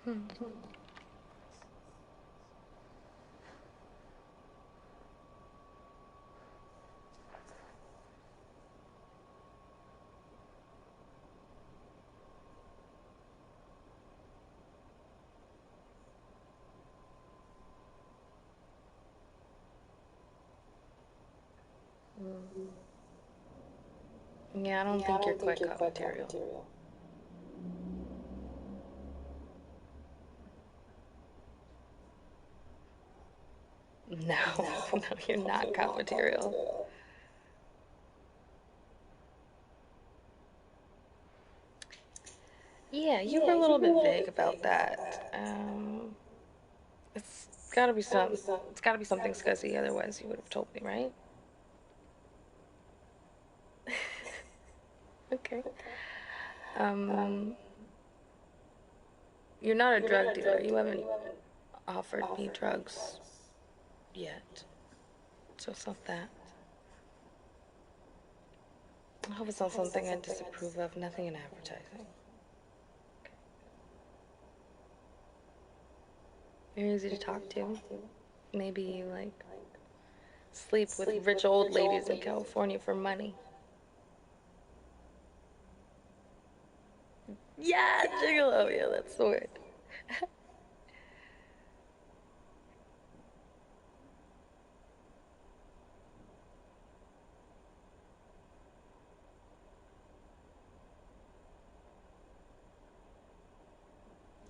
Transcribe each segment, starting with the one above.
Hmm. Yeah, I don't Yeah, I think you're don't think quite you're cop quite cop material. material. No, no, No, you're not you're cop not cop material. material. Yeah, you were Yeah, a you little were a bit little vague bit about vague about that. that. It's gotta be Gotta some. be some. It's gotta be It's gotta something be something scuzzy. scary. Otherwise, you would have told me, right? Okay. Okay. Um, Um, you're not a you're not drug a dealer. drug You dealer. haven't You haven't offered me offered me drugs drugs. yet, so it's not that. I hope it's not I hope it's not something I something I disapprove of. disapprove of. Nothing in Nothing in advertising. advertising. You're easy to You're easy talk to to. talk to. Maybe you Maybe like like sleep with sleep rich with old rich old ladies in ladies in California for California for money. money. Yeah, Yeah, gigolo. Yeah, gigolo. that's Yeah, the word. that's the word.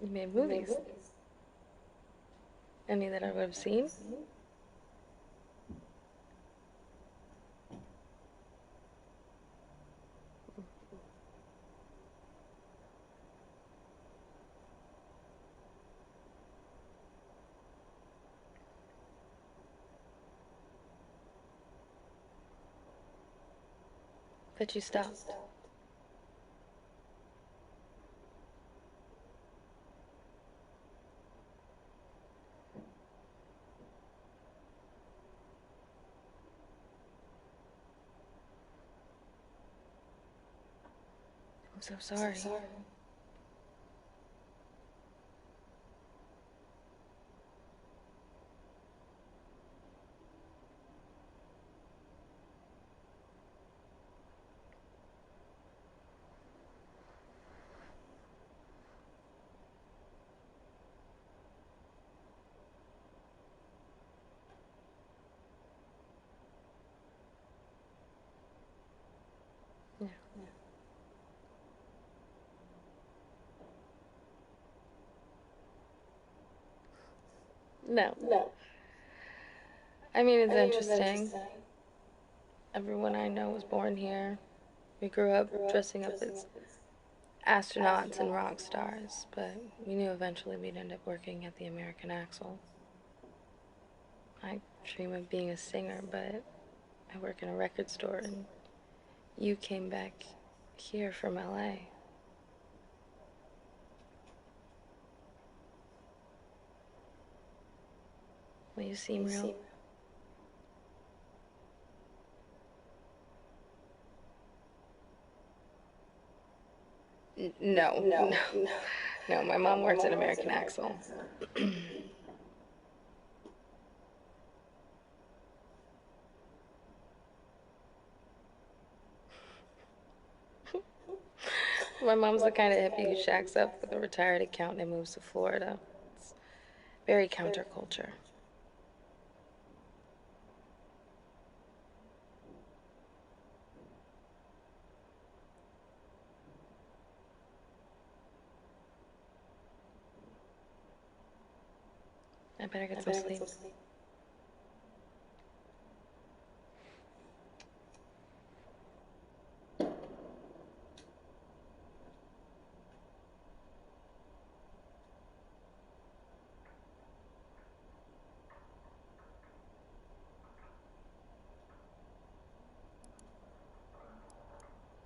You made You made movies. movies. Any that I would have That I've seen? seen. But you But you stopped. stopped. I'm so I'm so sorry. sorry. Yeah. Yeah. No. No. I mean, it's I mean, it was interesting. interesting. Everyone I know was born here. We grew We up grew up dressing up dressing as up as astronauts and astronauts rock and rock stars, stars, but we knew eventually we'd end up working at the American Axle. I dream of being a singer, but I work in a record store, and you came back here from LA. Will you seem you real? seem No, no, no, no, no. My no. mom My works at mom works at American American Axle. Axle. My mom's My the kind mom's of the hippie kind of who hippie who shacks up shacks with a up retired accountant and moves to Florida. It's very very counterculture. counterculture. I better I get some better get sleep. some sleep.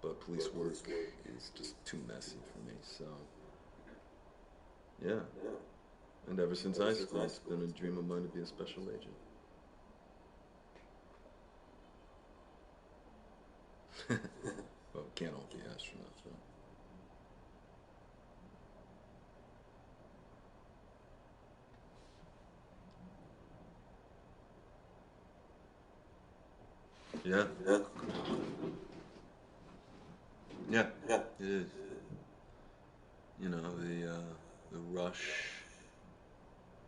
But police But work police work is just is too just messy too for me. messy. So, yeah. Yeah. And ever since Ever high since school, high it's school, been a it's been dream of mine to be a special agent. Well, can't all be astronauts, right? Yeah. Yeah. Yeah. Yeah. It is. You know, the rush,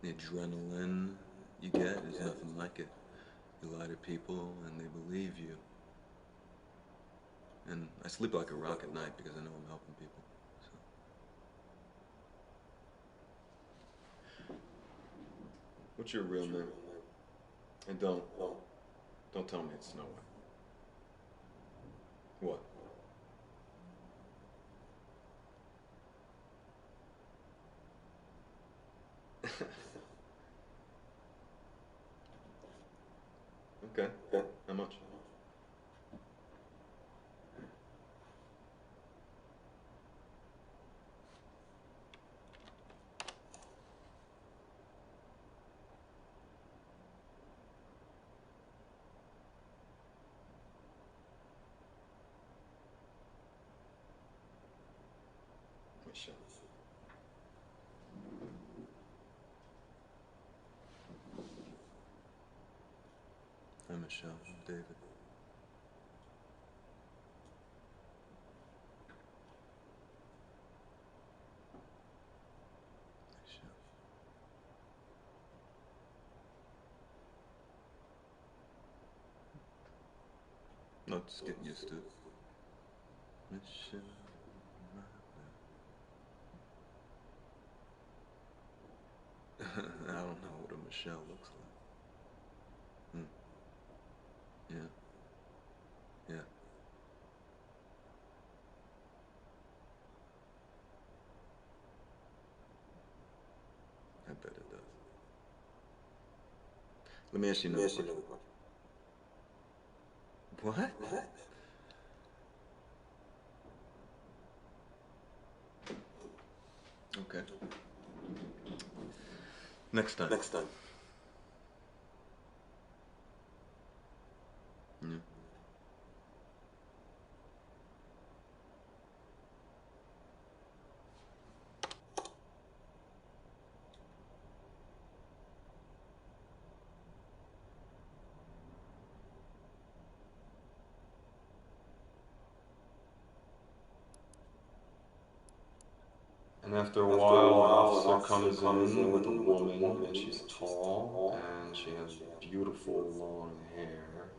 the adrenaline you get is nothing like it. You lie to people and they believe you. And I sleep like a rock at night because I know I'm helping people. So. What's your real name? And don't tell me it's Snow White. What? Okay. How much? Michelle. Hi, Michelle. I'm David. Michelle. No, just getting used to it. Michelle. I don't know what a Michelle looks like. Yeah. Yeah. I bet it does. Let me ask you another question. What? Okay. Next time. Yeah. And after a while, an officer comes in with a woman, and she's tall, and she has beautiful long hair,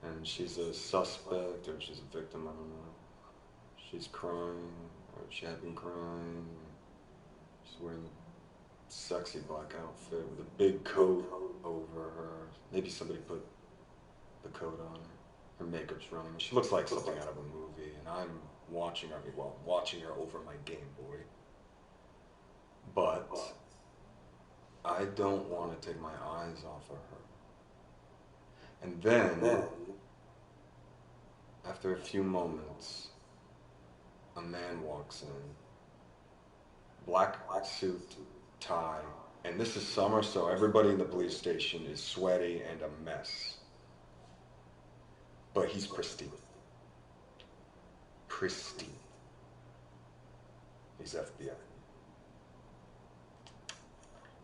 and she's a suspect, or she's a victim, I don't know. She's crying, or she had been crying. She's wearing a sexy black outfit with a big coat over her. Maybe somebody put the coat on her. Her makeup's running. She looks like something out of a movie, and I'm watching her, watching her over my Game Boy. But I don't want to take my eyes off of her. And then, after a few moments, a man walks in. Black suit, tie, and this is summer, so everybody in the police station is sweaty and a mess. But he's pristine. Pristine. He's FBI.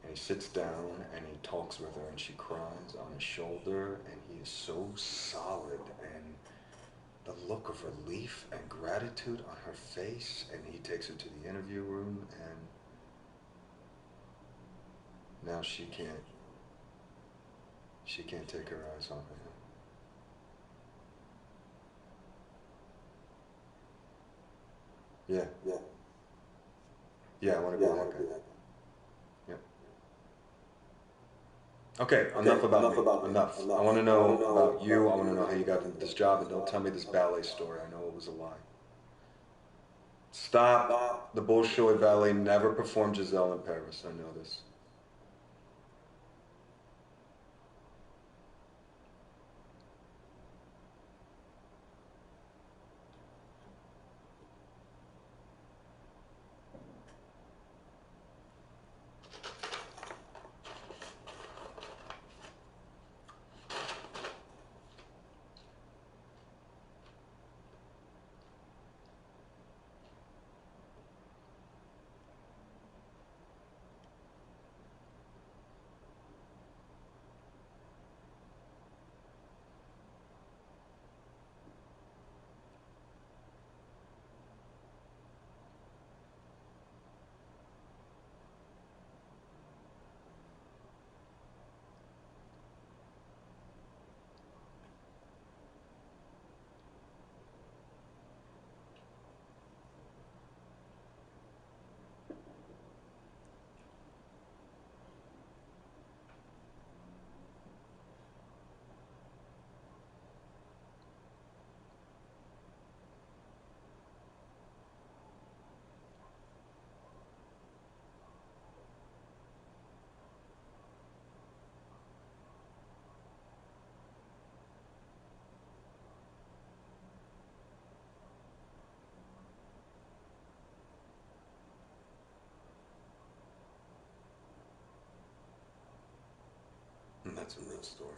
And he sits down and he talks with her and she cries on his shoulder, and he is so solid, and the look of relief and gratitude on her face, and he takes her to the interview room, and now she can't take her eyes off of him. Yeah, I want to be that guy. Yeah. Okay, enough about me. Enough. I want to know about you. I want to know how you got into this job, and don't tell me this ballet story. I know it was a lie. Stop the Bolshoi Ballet never performed Giselle in Paris. I know this. that's a real story.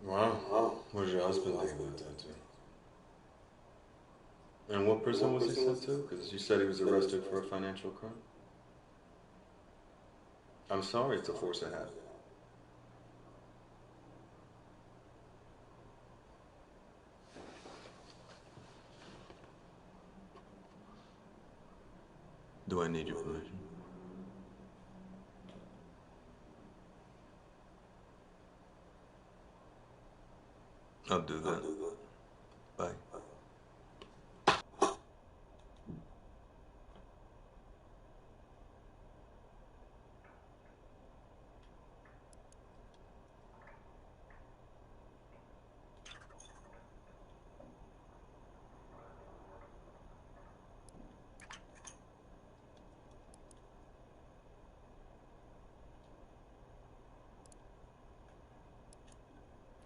Wow. Where's your husband think about that too? And what prison was he sent to? Because you said he was arrested for a financial crime. I'm sorry to force a habit. Do I need your permission? I'll do that. Bye.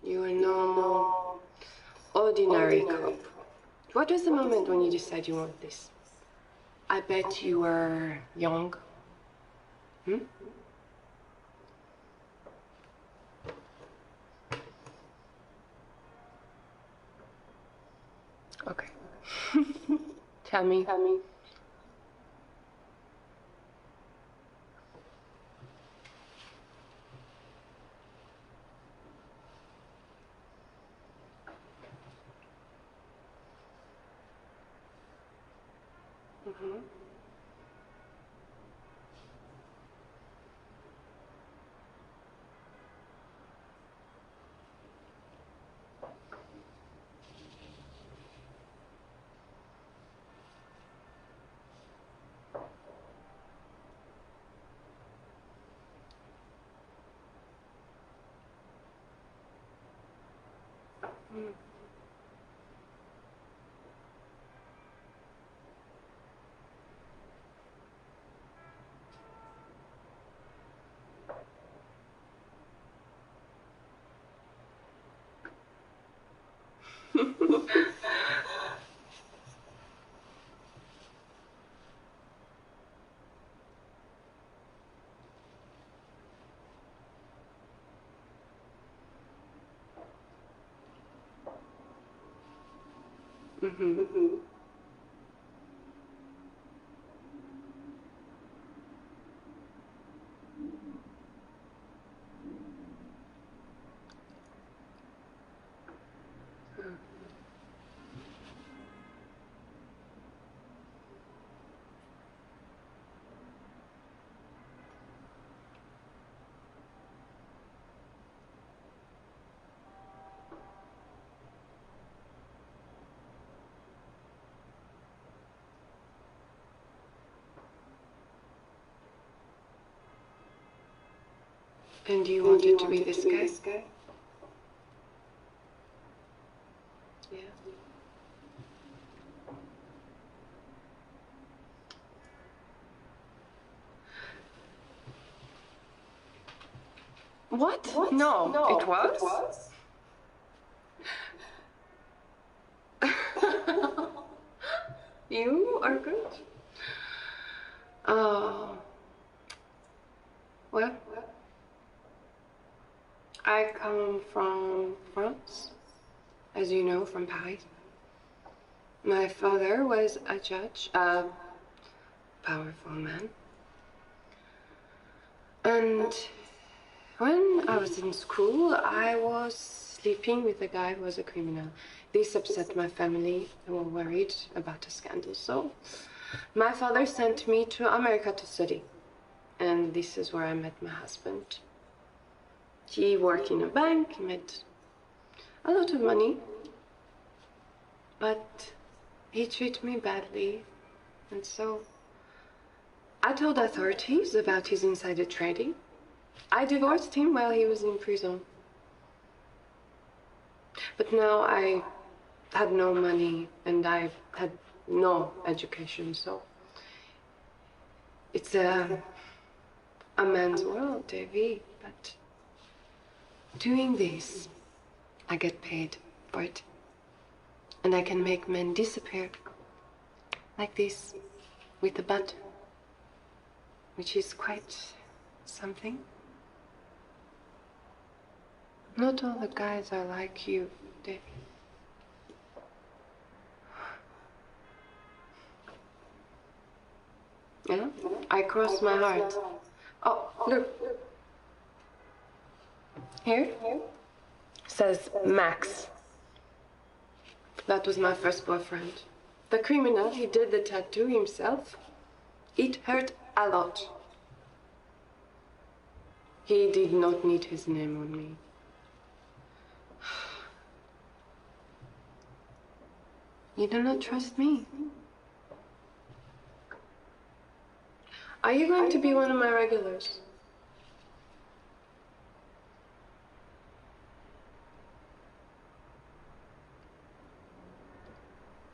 You're a normal, ordinary cop. What was the moment when you decided you want this? I bet you were young. Hmm? Okay. Tell me. Mm-hmm. Mm-hmm. And you wanted to be this guy? Yeah. What? No, it was? You are good. Oh. Well, I come from France, as you know, from Paris. My father was a judge, a powerful man. And when I was in school, I was sleeping with a guy who was a criminal. This upset my family. They were worried about a scandal. So my father sent me to America to study. And this is where I met my husband. He worked in a bank, he made a lot of money. But he treated me badly. And so I told authorities about his insider trading. I divorced him while he was in prison. But now I had no money and I had no education, so it's a man's world, Davy, but Doing this, I get paid for it. And I can make men disappear. Like this, with a button. Which is quite something. Not all the guys are like you, David. Yeah? I cross my heart. Oh, look. Here says Max. That was my first boyfriend. The criminal, he did the tattoo himself. It hurt a lot. He did not need his name on me. You do not trust me. Are you going to be one of my regulars?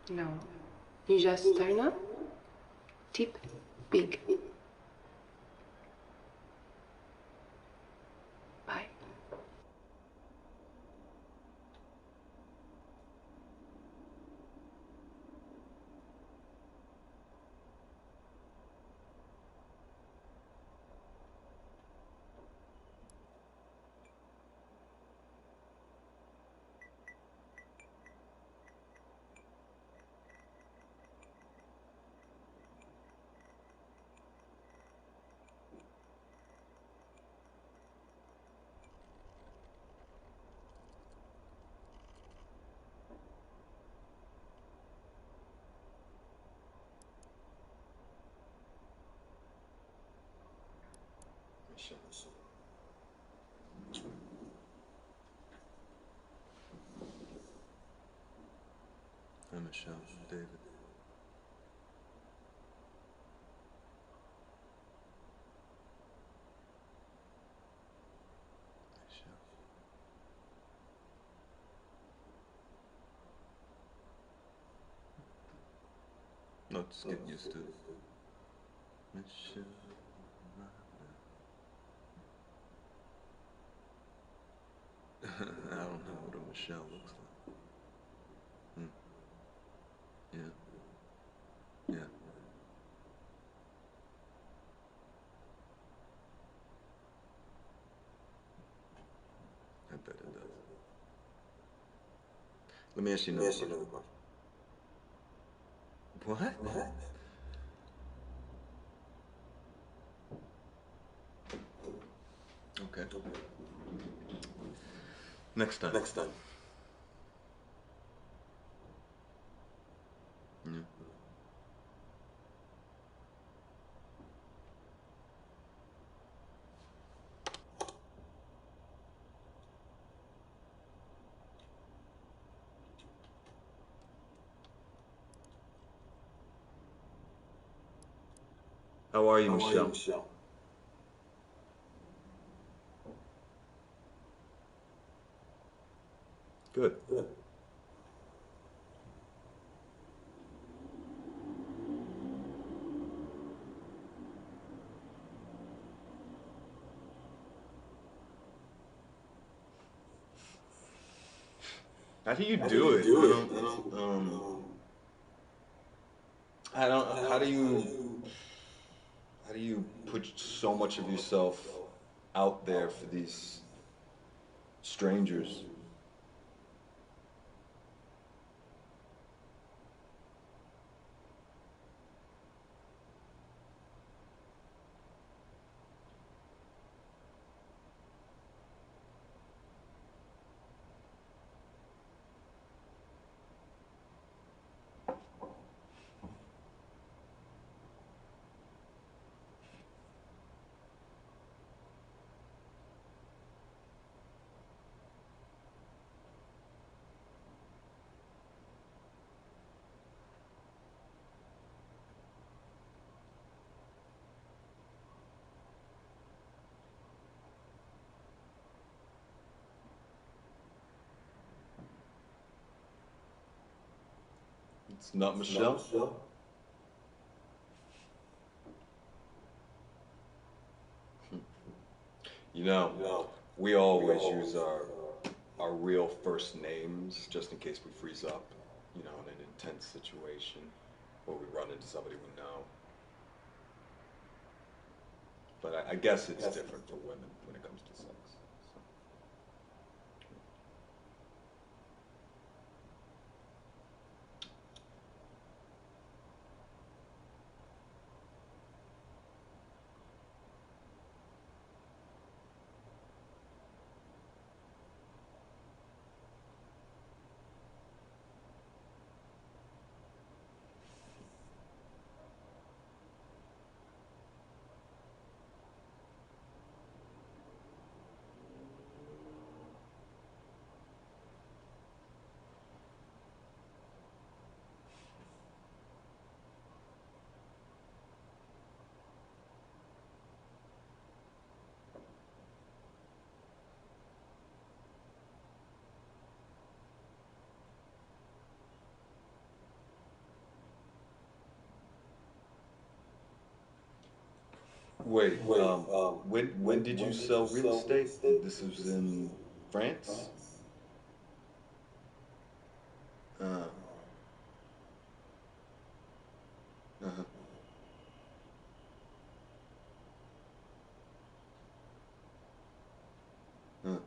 No. You just turn up, tip big. Bye. Hi, Michelle. David. Michelle. No, just getting used to it. Michelle. I don't know what a Michelle looks like. Yeah. Yeah. I bet it does. Let me ask you another question. What? Okay. Next time. Yeah. How are you, Michelle? Good. How do you do it? I don't. How do you put so much of yourself out there for these strangers? It's not Michelle? You know, We always use our real first names just in case we freeze up, you know, in an intense situation or we run into somebody we know. But I guess it's different for women when it comes to sex. So. Wait, when did you sell real estate? This was in France? Uh, uh-huh. Uh.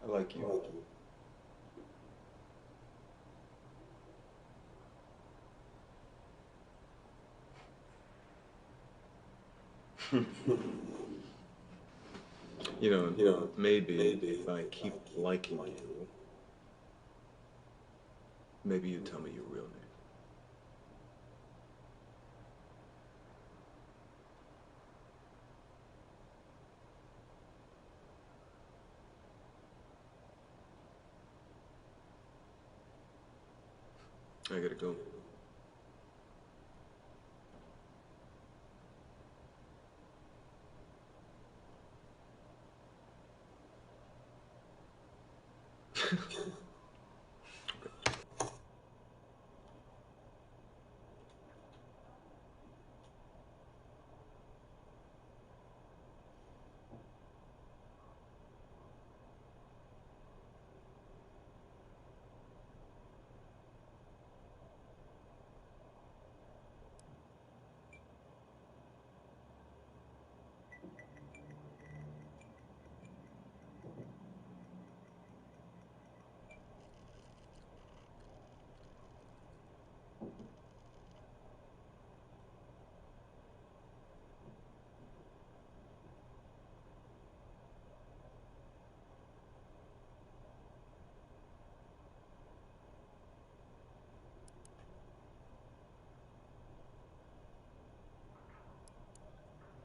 I like you. You know, maybe if I keep liking you, maybe you tell me your real name. I gotta go.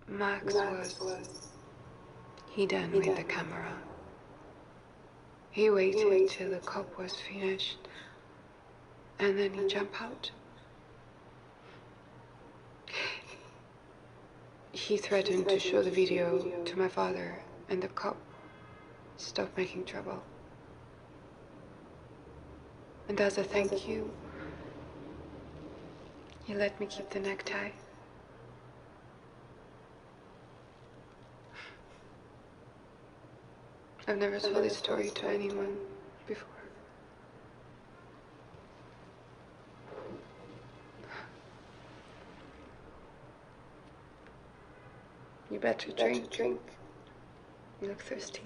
Max was hidden with the camera. He waited till the cop was finished, and then he jumped out. He threatened to show the video to my father, and the cop stopped making trouble. And as a thank you, he let me keep the necktie. I've never told this story to anyone before. You better drink. You look thirsty.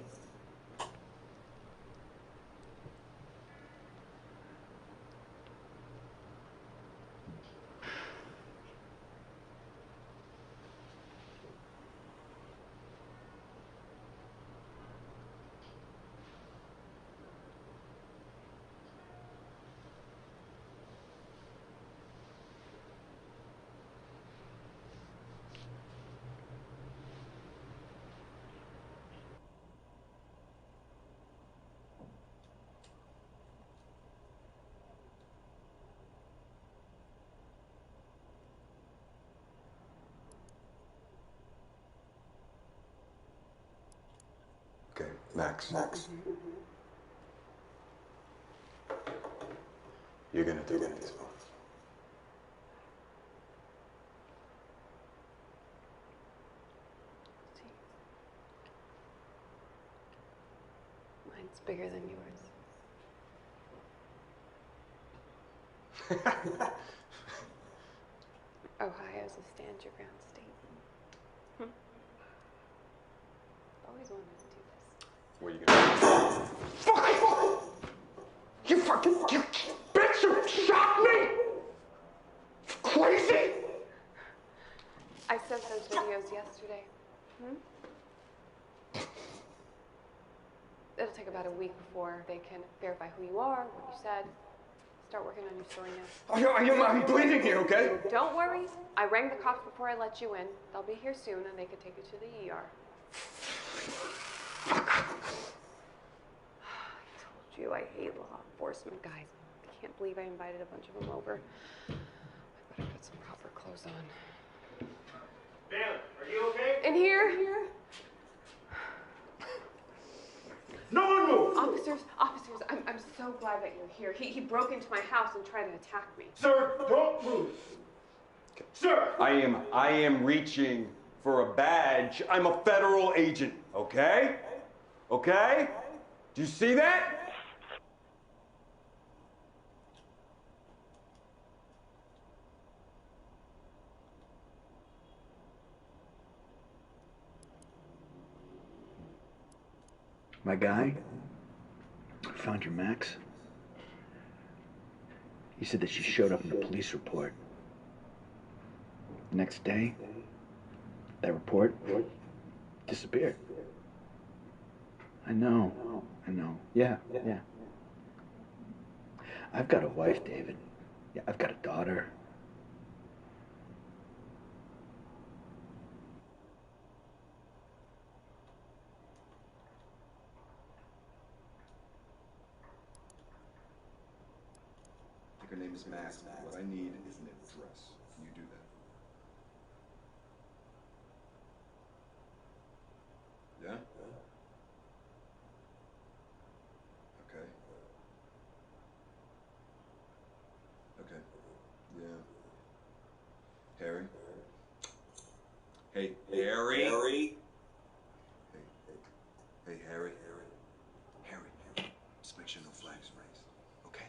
Max. You're gonna do it. Mine's bigger than yours. Ohio's a stand your ground state. Always wanted to do this. What are you gonna do? You bitch, you shot me! Crazy! I sent those videos yesterday. It'll take about a week before they can verify who you are, what you said. Start working on your story now. I'm bleeding here, okay? Don't worry. I rang the cops before I let you in. They'll be here soon and they can take you to the ER. I told you I hate law enforcement guys. I can't believe I invited a bunch of them over. I better put some proper clothes on. Dan, are you okay? In here? No one move! Officers, I'm so glad that you're here. He broke into my house and tried to attack me. Sir, don't move. Sir! I am reaching for a badge. I'm a federal agent, okay? Okay? Do you see that? My guy found your Max. He said that she showed up in the police report. The next day, that report disappeared. I know. Yeah. I've got a wife, David. Yeah, I've got a daughter. Her name is Max. What I need is an address. Can you do that? Yeah? Okay. Okay. Yeah. Harry? Hey, Harry? Hey, Harry? Harry, just make sure no flags raised, okay?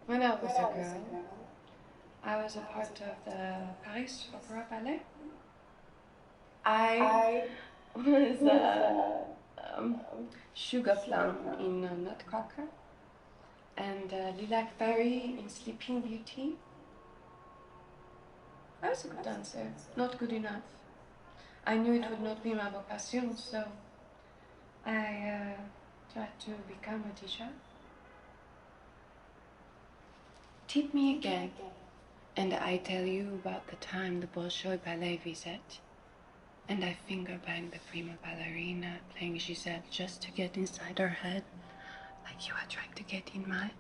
When I was a girl, I was a part of the Paris Opera Ballet. I was Sugar Plum in Nutcracker and Lilac Berry in Sleeping Beauty. I was a good dancer, not good enough. I knew it would not be my vocation, so I tried to become a teacher. Tip me again, and I tell you about the time the Bolshoi Ballet visit, and I finger banged the prima ballerina playing Giselle just to get inside her head, like you had tried to get in mine.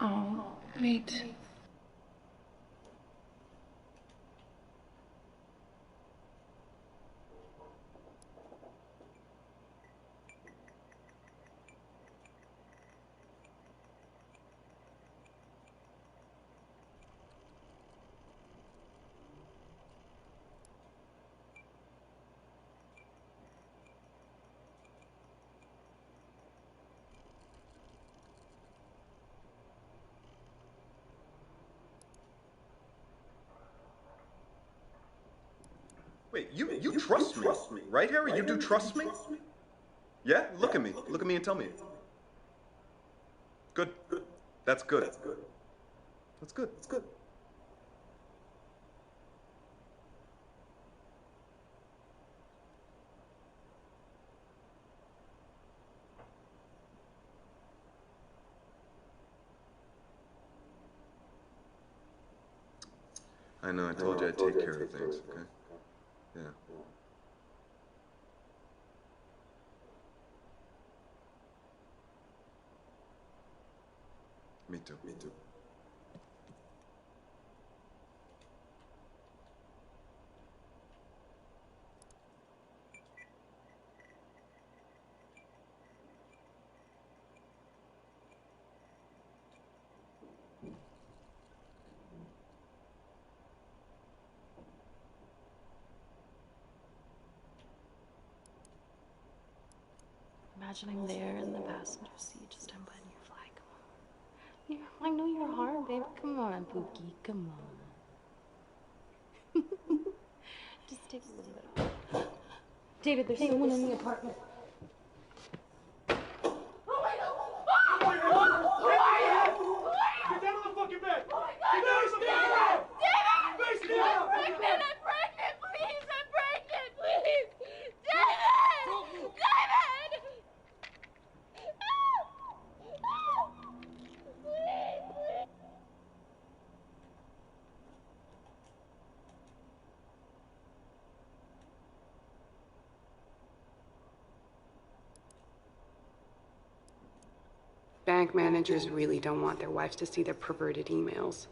Oh, wait. Wait, you trust me, right, Harry? You do trust me? Yeah? Look at me. Look at me and tell me. Good. That's good. That's good. That's good. I know, I told you I'd take care of things, okay? Yeah. Me too, me too. Imagine I'm there in the passenger seat, just unbutton your flag. Come on. I know you're hard, baby. Come on, Pookie. Come on. Just take a little bit off. David, there's someone in the apartment. Get down on the fucking bed! Get down on the fucking bed! Face down! I'm pregnant, please! I'm pregnant, please! David! David! Please! Bank managers really don't want their wives to see their perverted emails.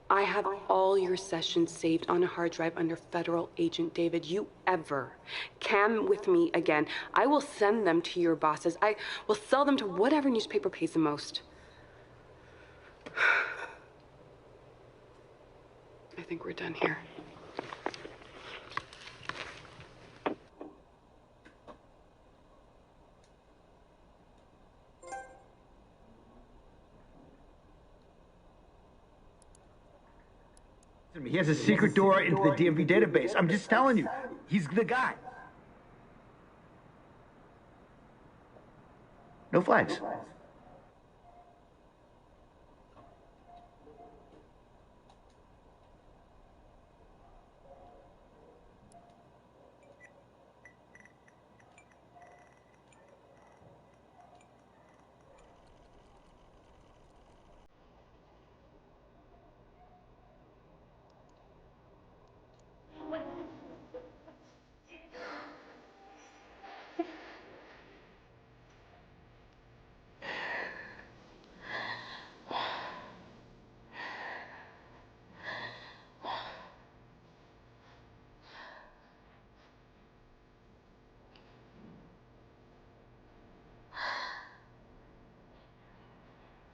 I have all your sessions saved on a hard drive under federal agent David. You ever come with me again, I will send them to your bosses. I will sell them to whatever newspaper pays the most. I think we're done here. He has a secret door into the DMV database. I'm just telling you. He's the guy. No flags.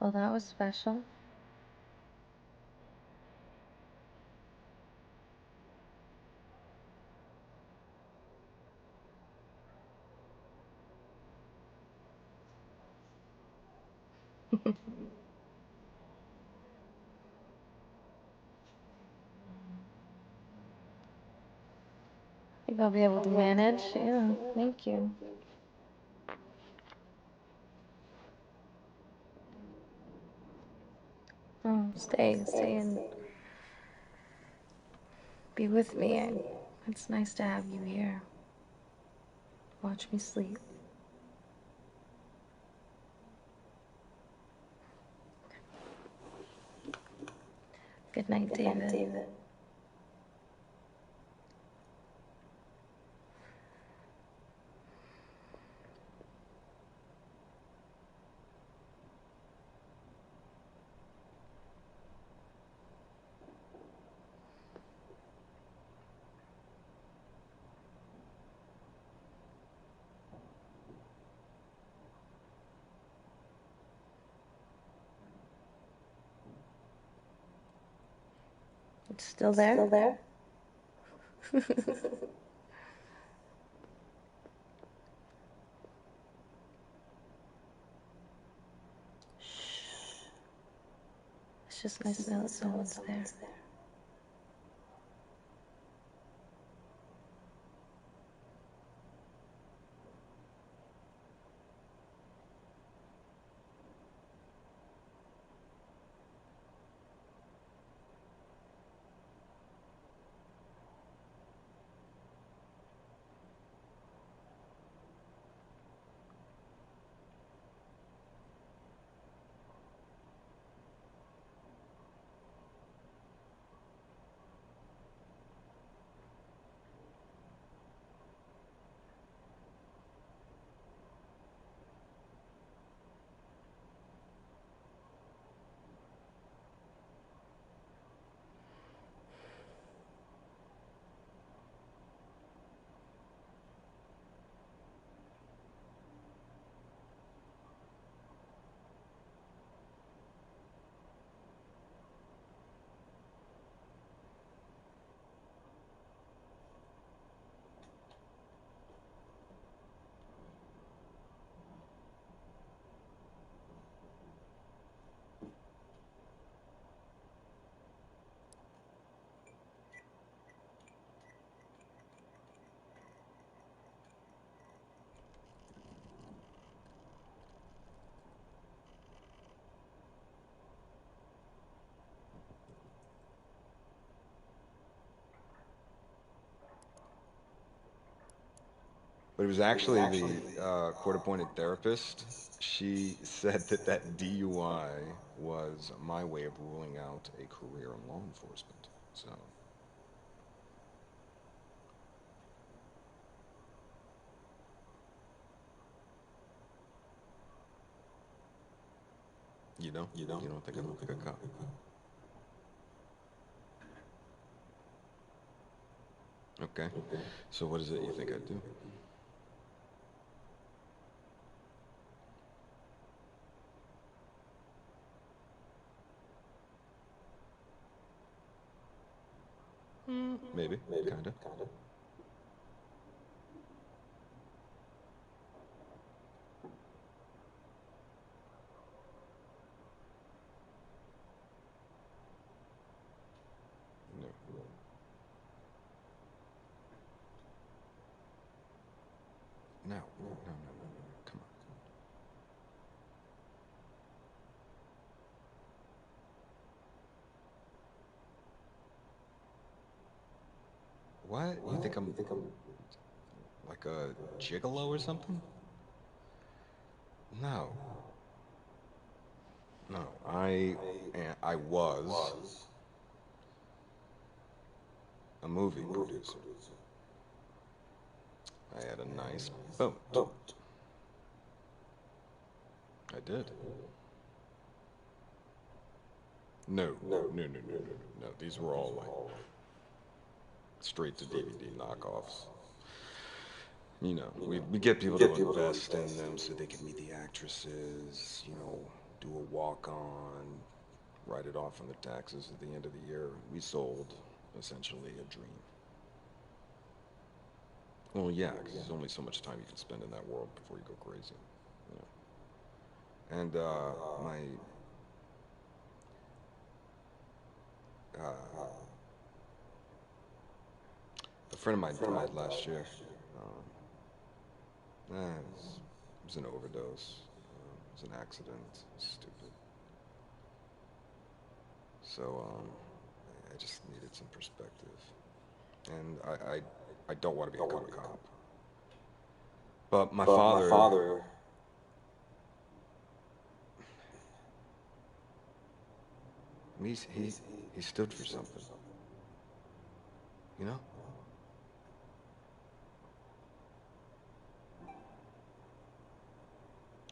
Well, that was special. I think I'll be able to manage. Yeah, thank you. Oh, stay and be with me. It's nice to have you here. Watch me sleep. Good night, David. It's still there? Still there? It's just nice to know that someone's there. But it was actually the court-appointed therapist. She said that DUI was my way of ruling out a career in law enforcement. So. You don't think I look like a cop? Okay. So what is it you think I do? Maybe, kinda. No. No. Come on. What? You think I'm like a gigolo or something? No. No, I was a movie producer. I had a nice boat. I did. No. These were all like straight to DVD knockoffs. You know, we get people to invest in them so they can meet the actresses, you know, do a walk-on, write it off on the taxes at the end of the year. We sold, essentially, a dream. Well, yeah, because there's only so much time you can spend in that world before you go crazy. You know? And, a friend of mine died last year. It was an overdose. It was an accident. It was stupid. So, I just needed some perspective. And I don't want to become a cop. But my father... He stood for something. You know?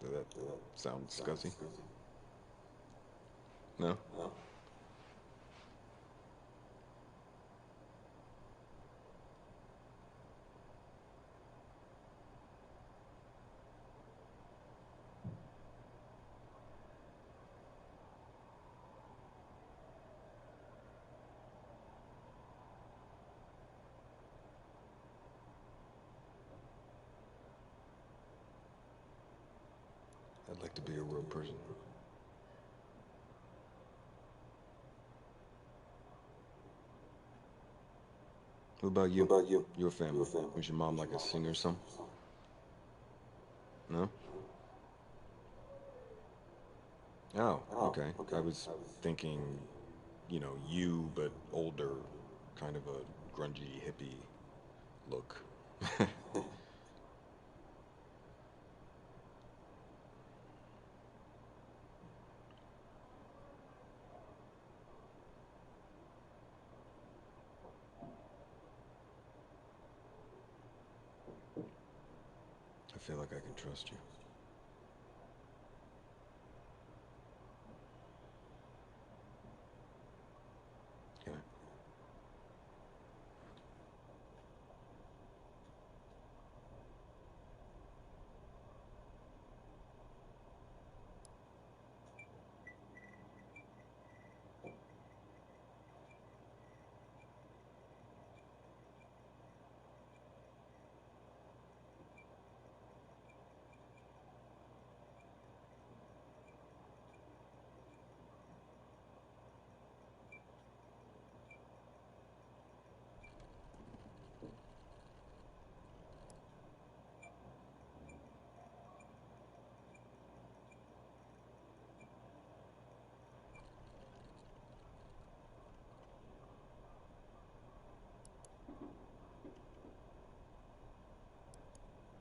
Does that sound scuzzy? No? I'd like to be a real person. What about you? Your family. Was your mom like a singer or something? No? Oh, okay. I was thinking, you know, you, but older, kind of a grungy hippie look. I feel like I can trust you. Can I?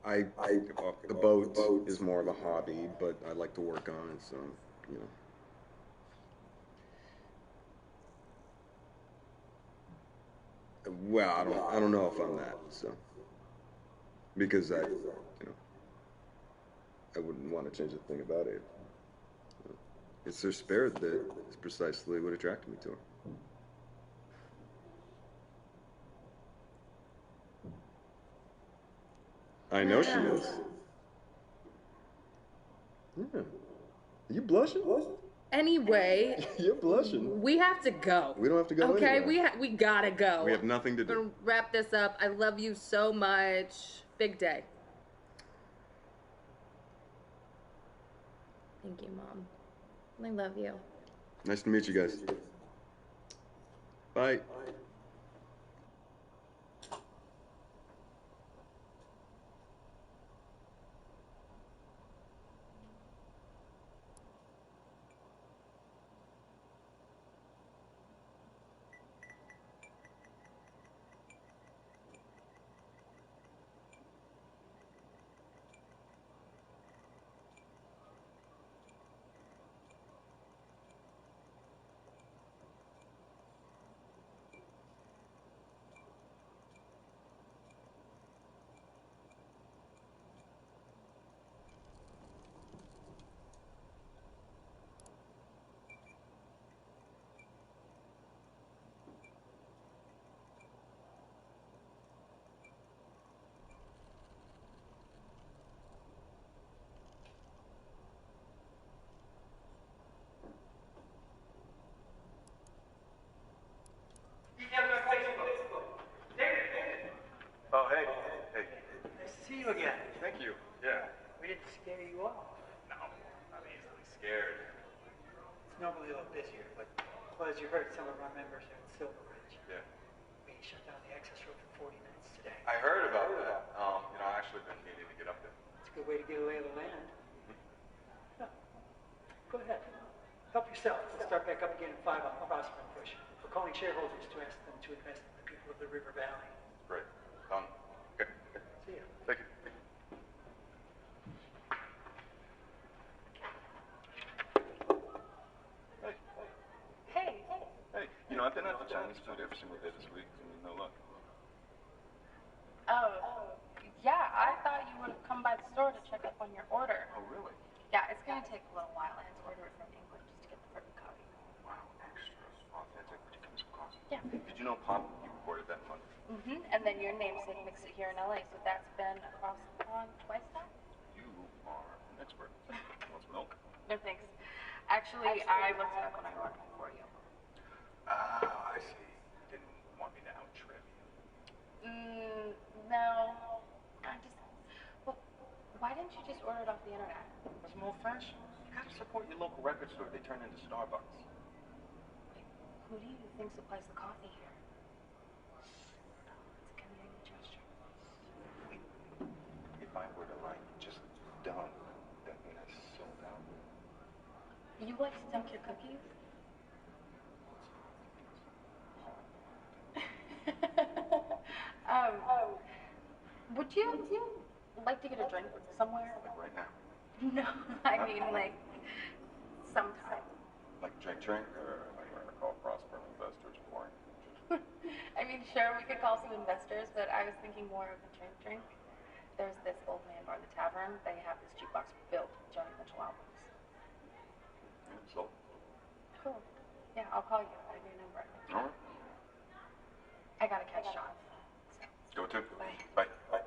The boat is more of a hobby, but I like to work on it, so, you know. Well, I don't know if I'm that, so. Because you know, I wouldn't want to change a thing about it. It's her spirit that is precisely what attracted me to her. I know she is. Yeah. Are you blushing? Anyway, You're blushing. we have to go. We don't have to go Okay, anywhere. we gotta go. We have nothing to do. We're gonna wrap this up. I love you so much. Big day. Thank you, Mom. I love you. Nice to meet you guys. Bye. Oh, hey. Hey. Nice to see you again. Thank you. Yeah. We didn't scare you off. No, I'm easily scared. It's normally a little busier, but well, as you heard, some of our members are in Silver Ridge. Yeah. We shut down the access road for 40 minutes today. I heard about that. You know, I actually been needing to get up there. It's a good way to get a lay of the land. Yeah. Go ahead. Help yourself. We'll start back up again at 5 on Prosper and Push. We're calling shareholders to ask them to invest in the people of the River Valley. Great. Done. Okay. See ya. Thank you. Hey. Hey. Hey. You know, I've been at the Chinese food every single day this week. I mean, no luck. Oh, yeah, I thought you would have come by the store to check up on your order. Oh, really? Yeah, it's gonna take a little while. I had to order it from England just to get the perfect copy. Wow. Extra authentic ridiculous coffee. Yeah. Did you know Pop, you recorded that in London? And then your namesake mixed it here in LA, so that's been across the pond twice now? You are an expert. Want some milk? No thanks. Actually, I looked it up when I ordered it for you. Ah, I see. Didn't want me to out-trip you. No. I just... Well, why didn't you just order it off the internet? It's more fashion. You gotta support your local record store. They turn into Starbucks. Like, who do you think supplies the coffee here? It's a convenient gesture. Wait. If I were to, like, just dump, that mean I sold out? You like to dunk your cookies? Would you like to get a drink somewhere? Like right now? No, I mean like sometime. Like drink, or like we're gonna call Prosper investors boring? I mean, sure, we could call some investors, but I was thinking more of a drink. There's this old man bar, the tavern. They have this jukebox built with Joni Mitchell albums. Yeah, so. Cool. Yeah, I'll call you. I have your number. All right. I gotta catch Sean. Go to. Bye. Bye. Bye.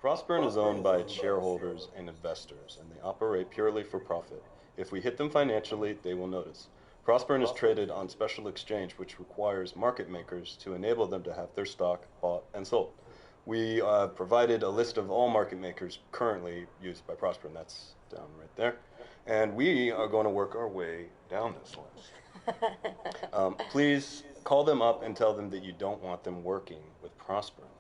Prosperin is owned by its shareholders and investors, and they operate purely for profit. If we hit them financially, they will notice. Prosperin is traded on special exchange, which requires market makers to enable them to have their stock bought and sold. We provided a list of all market makers currently used by Prosperin. That's down right there. And we are going to work our way down this list. Please call them up and tell them that you don't want them working with Prosperin.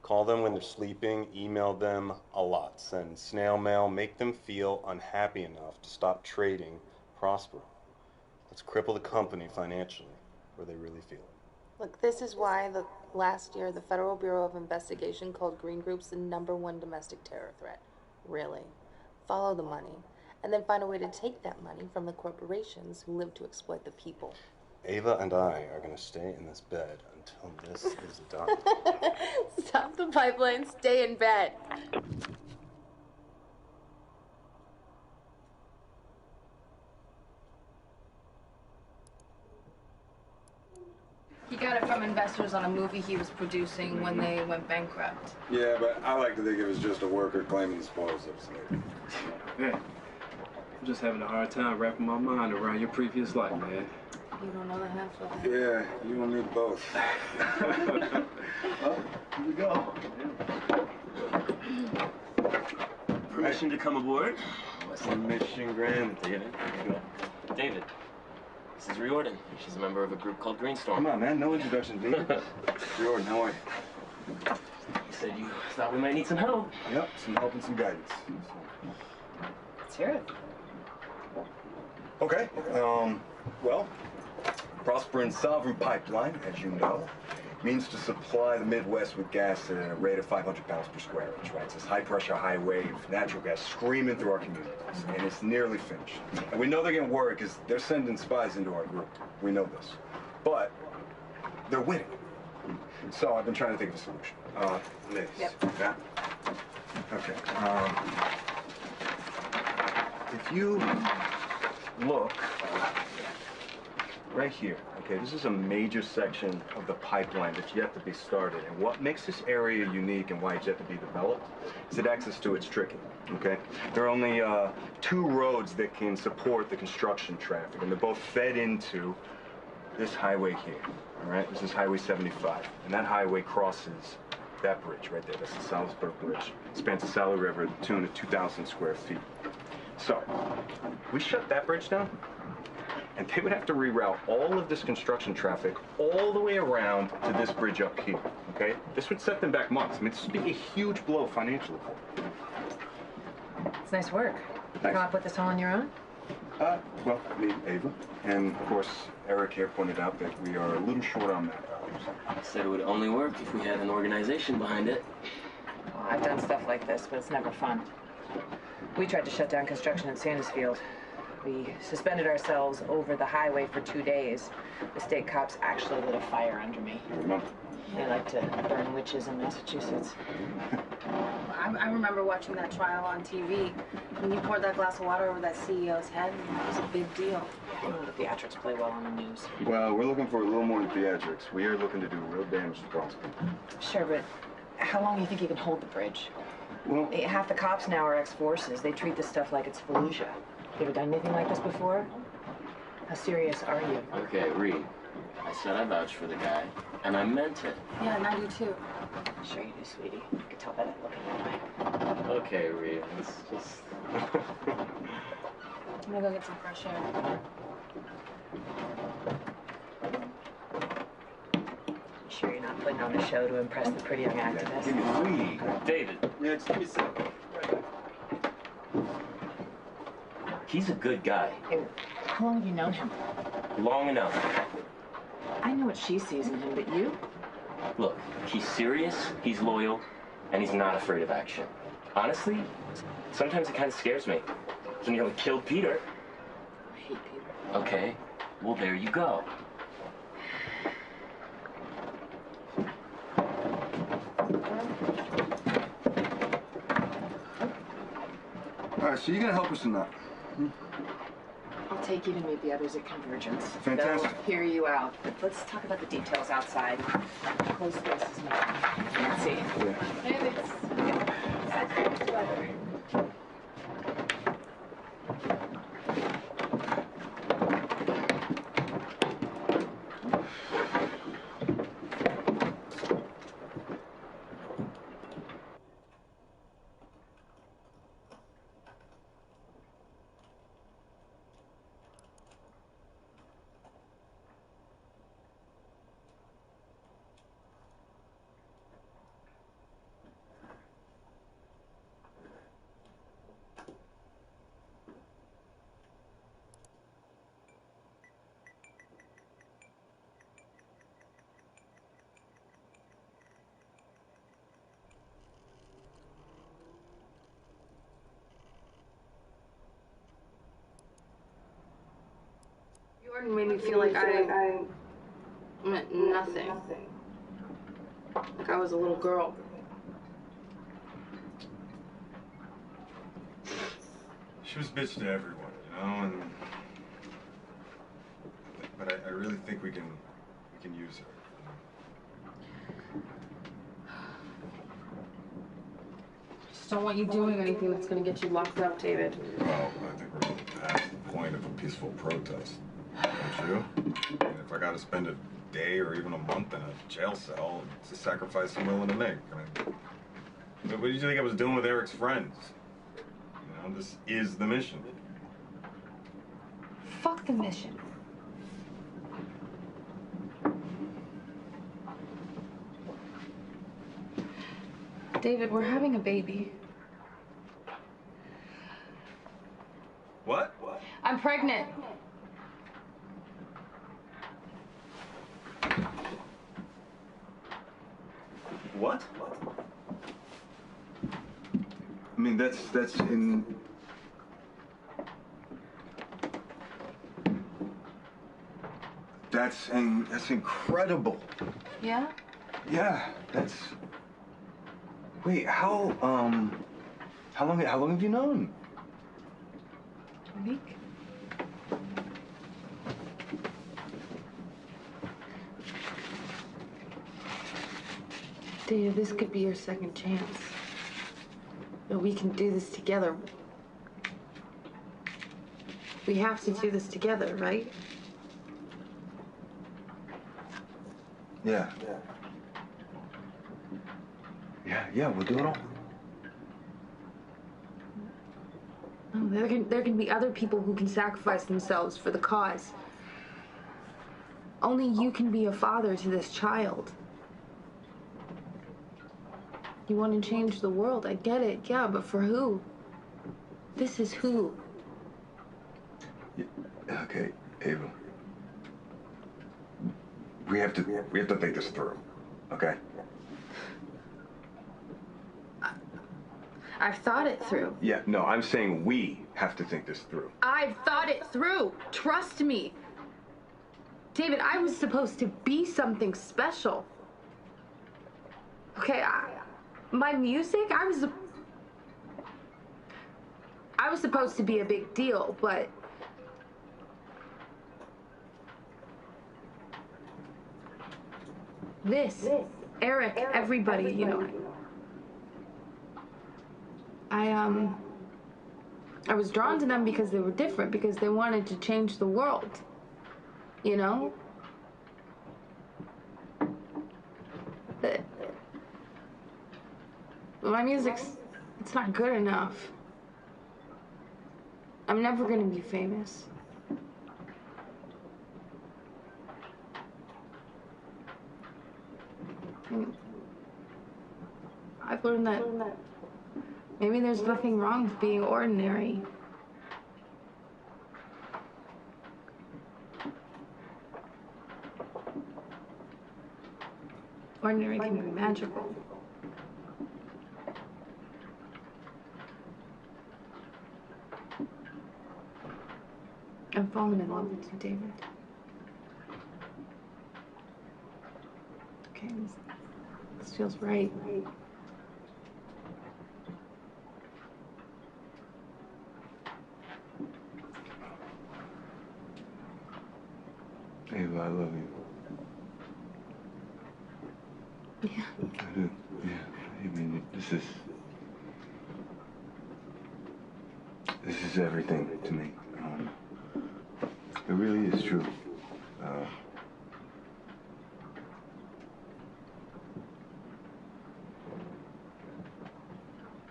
Call them when they're sleeping, email them a lot, send snail mail, make them feel unhappy enough to stop trading Prosperin. Let's cripple the company financially where they really feel it. Look, this is why last year the Federal Bureau of Investigation called green groups the #1 domestic terror threat. Really. Follow the money, and then find a way to take that money from the corporations who live to exploit the people. Ava and I are going to stay in this bed until this is done. Stop the pipeline, stay in bed. He got it from investors on a movie he was producing when they went bankrupt. Yeah, but I like to think it was just a worker claiming the spoils of slavery. Hey, I'm just having a hard time wrapping my mind around your previous life, man. You don't know the half of it. Yeah, you and me both. Well, here we go. Permission to come aboard? What's the mission, Grant? David, David, this is Riordan. She's a member of a group called Greenstorm. Come on, man. No introduction, David. Riordan, how are you? You said you thought we might need some help. Yep, some help and some guidance. Let's hear it. Okay, well, Prosperin Sovereign Pipeline, as you know, means to supply the Midwest with gas at a rate of 500 pounds per square inch, right? It's this high-pressure, high-wave natural gas screaming through our communities, and it's nearly finished. And we know they're getting worried because they're sending spies into our group. We know this. But they're winning. So I've been trying to think of a solution. Liz. Yep. Yeah? Okay. If you look right here, okay, this is a major section of the pipeline that's yet to be started. And what makes this area unique and why it's yet to be developed is that access to it's tricky, okay? There are only 2 roads that can support the construction traffic, and they're both fed into this highway here, all right? This is Highway 75, and that highway crosses that bridge right there. That's the Salisbury Bridge. It spans the Sally River to the tune of 2,000 square feet. So, we shut that bridge down, and they would have to reroute all of this construction traffic all the way around to this bridge up here, okay? This would set them back months. I mean, this would be a huge blow financially. It's nice work. You come up with this all on your own? Well, me, Ava, and of course, Eric here pointed out that we are a little short on manpower. I said it would only work if we had an organization behind it. Well, I've done stuff like this, but it's never fun. We tried to shut down construction in Sandusfield. We suspended ourselves over the highway for 2 days. The state cops actually lit a fire under me. I remember. They like to burn witches in Massachusetts. I remember watching that trial on TV. When you poured that glass of water over that CEO's head, it was a big deal. You know, the theatrics play well on the news. Well, we're looking for a little more than theatrics. We are looking to do real damage to Prosper. Sure, but how long do you think you can hold the bridge? Well, half the cops now are ex-forces. They treat this stuff like it's Fallujah. You ever done anything like this before? How serious are you? Okay, Reed. I said I vouched for the guy, and I meant it. Yeah, and I do too. Sure you do, sweetie. I could tell by that look in your eye. Okay, Reed. Let's just... I'm gonna go get some fresh air. Sure you're not putting on a show to impress the pretty young activist? give me Reed. David, Yeah, just give me a second. he's a good guy. Hey, how long have you known him? Long enough. I know what she sees in him, but you? Look, he's serious, he's loyal, and he's not afraid of action. Honestly, sometimes it kind of scares me. He nearly killed Peter. I hate Peter. Okay, well, there you go. All right, so you gonna help us or not? I'll take you to meet the others at Convergence. Fantastic. They'll hear you out. But let's talk about the details outside. Close spaces now. Nancy. Yeah. Hey, Jordan made me feel like I meant nothing. Like I was a little girl. She was bitch to everyone, you know, and but I really think we can use her. Just don't want you doing anything that's gonna get you locked up, David. Well, I think we're past the point of a peaceful protest. Don't you? And if I gotta spend a day or even a month in a jail cell, it's a sacrifice I'm willing to make. I mean, what did you think I was doing with Eric's friends? You know, this is the mission. Fuck the mission. David, we're having a baby. What? I'm pregnant. What? I mean, that's incredible. Yeah? Yeah, that's. Wait, how long have you known? A week. David, this could be your second chance. But we can do this together. We have to do this together, right? Yeah, we'll do it all. Oh, there can be other people who can sacrifice themselves for the cause. Only you can be a father to this child. You want to change the world, I get it, yeah, but for who? This is who? Yeah, okay, Ava. We have to think this through, okay? I've thought it through. Yeah, no, I'm saying we have to think this through. I've thought it through. Trust me. David, I was supposed to be something special. Okay, my music, I was supposed to be a big deal, but this, Eric, everybody, you know, I was drawn to them because they were different, because they wanted to change the world, you know? But my music's, it's not good enough. I'm never gonna be famous. And I've learned that maybe there's nothing wrong with being ordinary. Ordinary can be magical. I'm falling in love with you, David. Okay, this feels right. Ava, I love you. Yeah. I do. Yeah. I mean, this is This is everything to me. It really is true.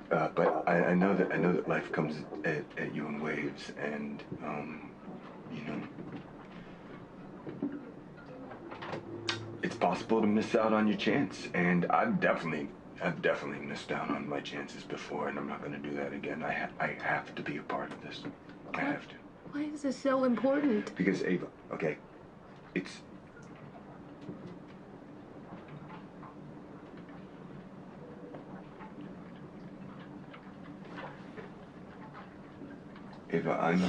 But I know that life comes at you in waves, and you know, it's possible to miss out on your chance. And I've definitely missed out on my chances before, and I'm not going to do that again. I have to be a part of this. I have to. Why is this so important? Because Ava, okay, it's. Ava, I'm,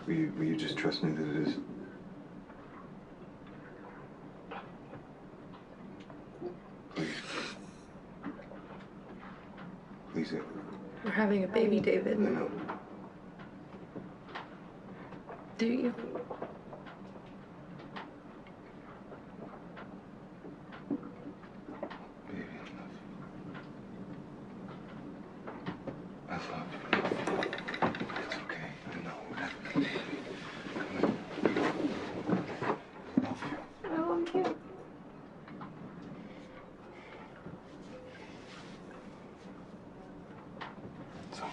will you just trust me that it is? Please. Please, Ava. We're having a baby, David. I know. Do you? I love you. It's okay. I know. We're having a baby. I love you. I love you. It's over.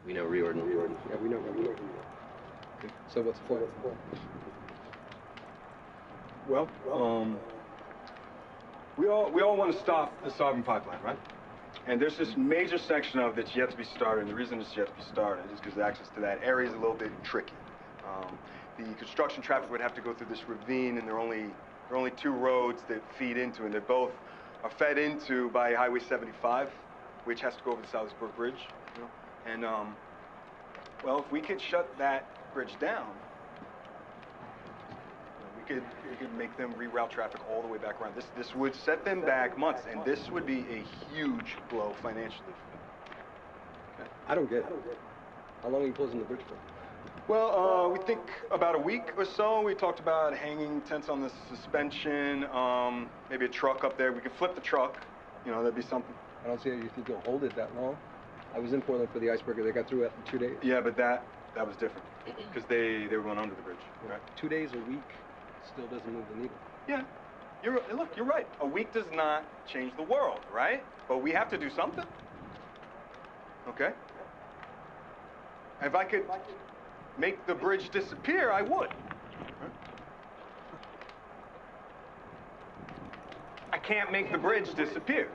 We know Riordan. Yeah, we know. Okay. So what's the plan? Well, we all want to stop the Sovereign Pipeline, right? And there's this major section of it that's yet to be started, and the reason it's yet to be started is because access to that area is a little bit tricky. The construction traffic would have to go through this ravine, and there are only two roads that feed into it, and they both are fed into by Highway 75, which has to go over the Salisbury Bridge, you know? And, well, if we could shut that bridge down, we could make them reroute traffic all the way back around. This would set them back months, and this would be a huge blow financially for them. Okay? I don't get it. How long are you closing the bridge for? Well, we think about a week or so. We talked about hanging tents on the suspension, maybe a truck up there. We could flip the truck. You know, that'd be something. I don't see how you think you'll hold it that long. I was in Portland for the icebreaker. They got through it in 2 days. Yeah, but that was different because they were going under the bridge. Right? 2 days a week still doesn't move the needle. Yeah, look, you're right. A week does not change the world, right? But we have to do something. Okay. If I could make the bridge disappear, I would. I can't make the bridge disappear.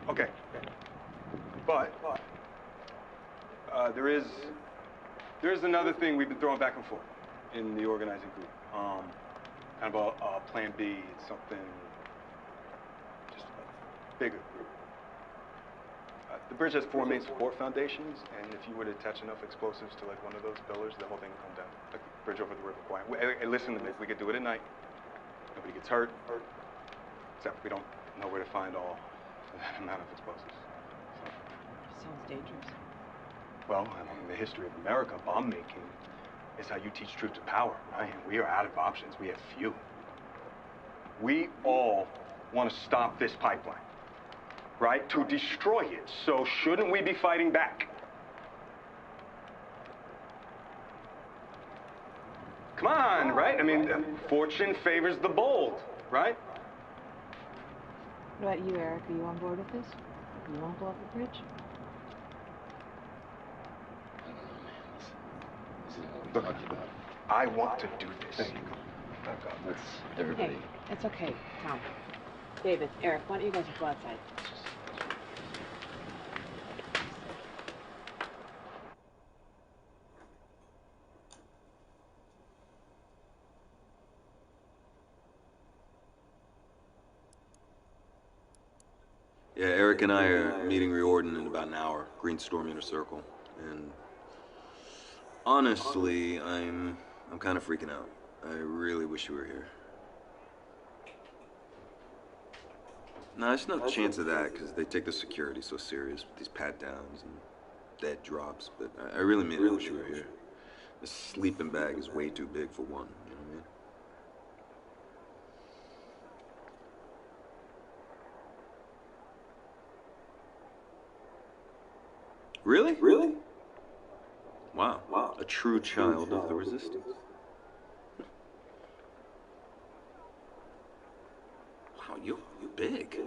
Okay. But there is another thing we've been throwing back and forth in the organizing group. Kind of a plan B. It's something just bigger. The bridge has 4 main support foundations, and if you were to attach enough explosives to like one of those pillars, the whole thing would come down. Like the bridge over the River Kwai. Hey, listen to me. We could do it at night. Nobody gets hurt. Except we don't know where to find all that amount of explosives. Sounds dangerous. Well, I mean, the history of America, bomb making, is how you teach truth to power, right? And we are out of options. We have few. We all want to stop this pipeline, right? To destroy it. So shouldn't we be fighting back? Come on, right? I mean, fortune favors the bold, right? What about you, Eric? Are you on board with this? You want to blow up the bridge? I don't know, man. This isn't what we talked about. I want to do this. Let's everybody. Hey, it's okay, Tom. David, Eric, why don't you guys go outside? Yeah, Eric and I are meeting Riordan in about an hour. Green Storm Inner Circle. And honestly, I'm kind of freaking out. I really wish you were here. No, there's no chance of that, because they take the security so serious with these pat-downs and dead drops. But I really mean I wish you were here. This sleeping bag is way too big for one, you know what I mean? Really? Really? Wow. Wow. A true child of the resistance. Wow, you big.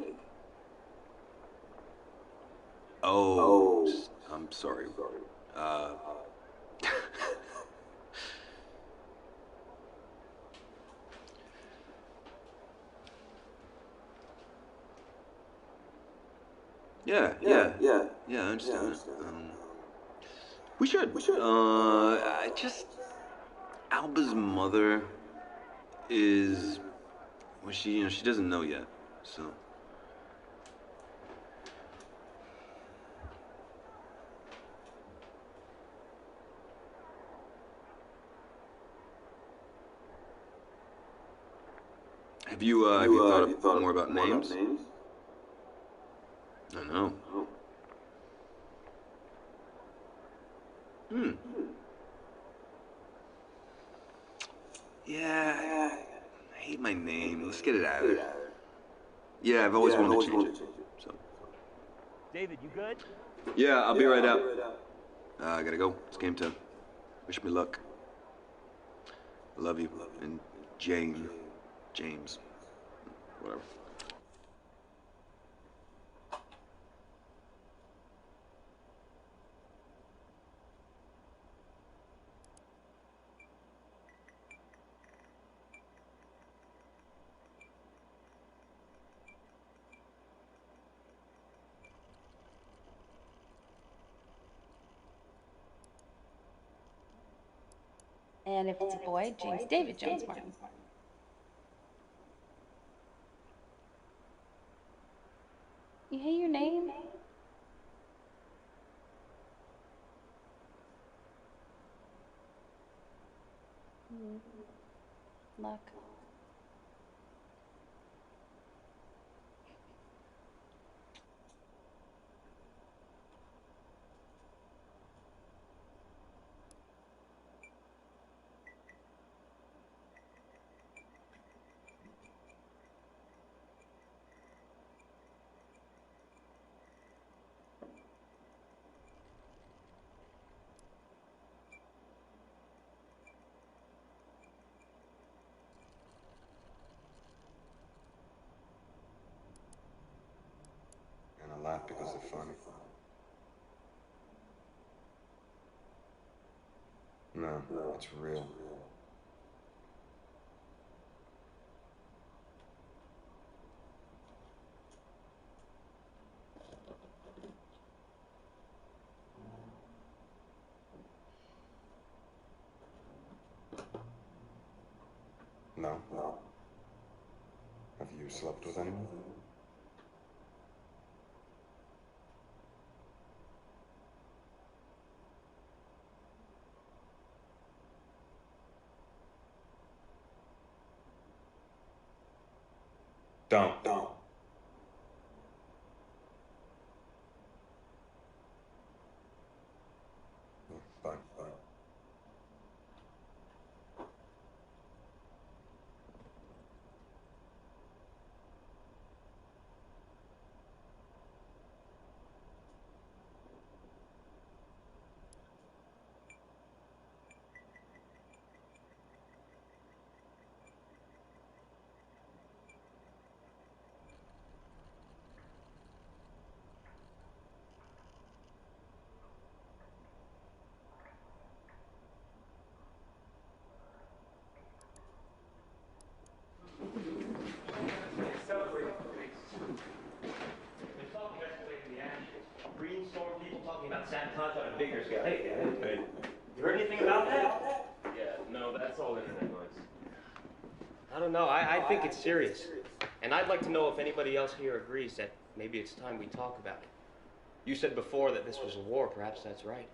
Oh, I'm sorry. Yeah, I understand. We should. Alba's mother is, well, she doesn't know yet, so. Have you thought more about names? I know. Yeah, I hate my name. Let's get it out. Yeah, I've always wanted to change it. So. David, you good? Yeah, I'll be right out. I gotta go. It's game time. Wish me luck. I love you. And James. Whatever. And if it's a boy, James David Jones Martin. You hate your name? Luck. And I laugh because they're funny. No, it's real. No. Have you slept with anyone? Don't. Bye. sabotage on a bigger scale. Hey, you heard anything about that? Yeah, no, that's all internet noise. I don't know. I think it's serious. And I'd like to know if anybody else here agrees that maybe it's time we talk about it. You said before that this was a war. Perhaps that's right.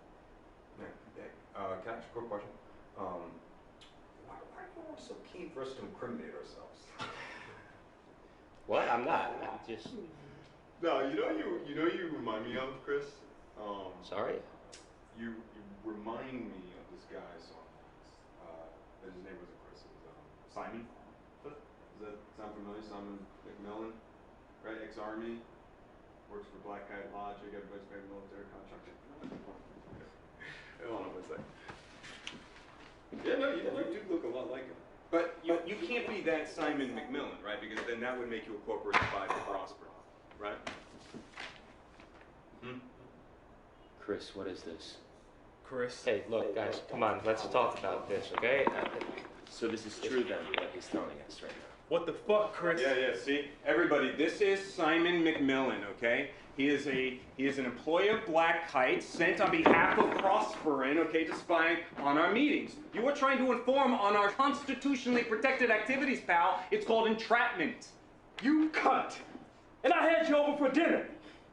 Can I ask a quick question? Why are you all so keen for us to incriminate ourselves? What? I'm not. I'm just... No, you remind me of, Chris? Sorry? You remind me of this guy song. His name wasn't Chris. It was Simon. Does that sound familiar? Simon McMillan, right? Ex-Army, works for Black Kite Logic. Everybody's favorite military contractor. Hold on one second. Yeah, no, you do look a lot like him. But you can't be that Simon McMillan, right? Because then that would make you a corporate spy for Prosper, right? Chris, what is this? Chris? Hey, look, guys, come on. Let's talk about this, okay? So this is true then, what he's telling us right now. What the fuck, Chris? Yeah, see? Everybody, this is Simon McMillan, okay? He is an employee of Black Kite, sent on behalf of Prosperin, okay, to spy on our meetings. You are trying to inform on our constitutionally protected activities, pal. It's called entrapment. You cunt! And I had you over for dinner!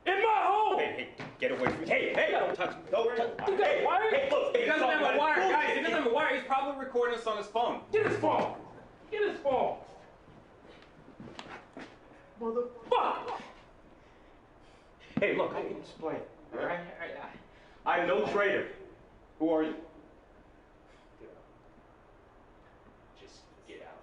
In my home! Hey, get away from me. Hey, don't touch me. Don't touch me. Hey, look, he doesn't have a wire, guys. He doesn't have a wire. He's probably recording us on his phone. Get his phone! Get his phone! Motherfucker! Hey, look, I can explain. All right? I'm no traitor. Who are you? Just get out.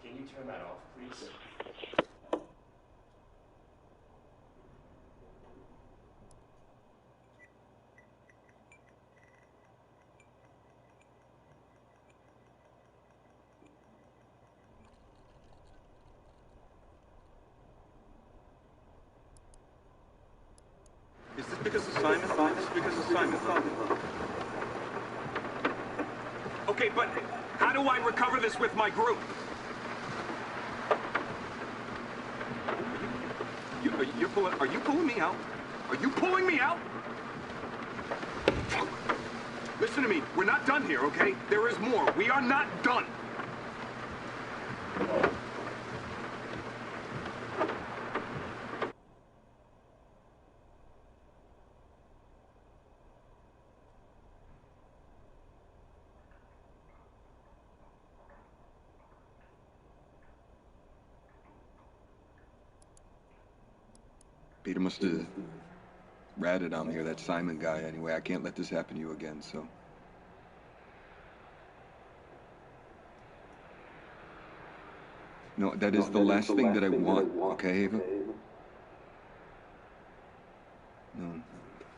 Can you turn that off, please? Is this because of Simon? Is this because of Simon? Okay, but how do I recover this with my group? Are you pulling me out? Are you pulling me out? Listen to me. We're not done here, okay? There is more. We are not done. Peter must have ratted on me, or that Simon guy. Anyway, I can't let this happen to you again, so... No, that is the last thing that I want, okay, Ava?